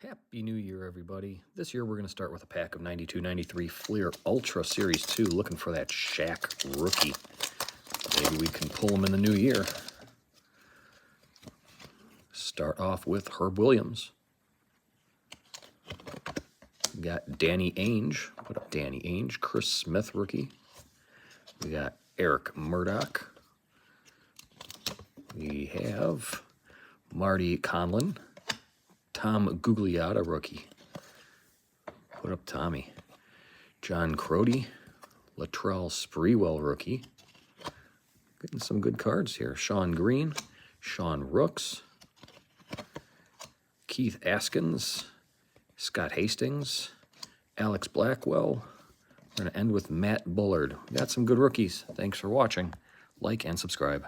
Happy New Year, everybody. This year we're going to start with a pack of 92-93 Fleer Ultra Series 2, looking for that Shaq rookie. Maybe we can pull him in the new year. Start off with Herb Williams. We got Danny Ainge. What up, Danny Ainge? Chris Smith, rookie. We got Eric Murdoch. We have Marty Conlon. Tom Gugliotta, rookie. What up, Tommy? John Crotty. Latrell Sprewell, rookie. Getting some good cards here. Sean Green. Sean Rooks. Keith Askins. Scott Hastings. Alex Blackwell. We're going to end with Matt Bullard. We got some good rookies. Thanks for watching. Like and subscribe.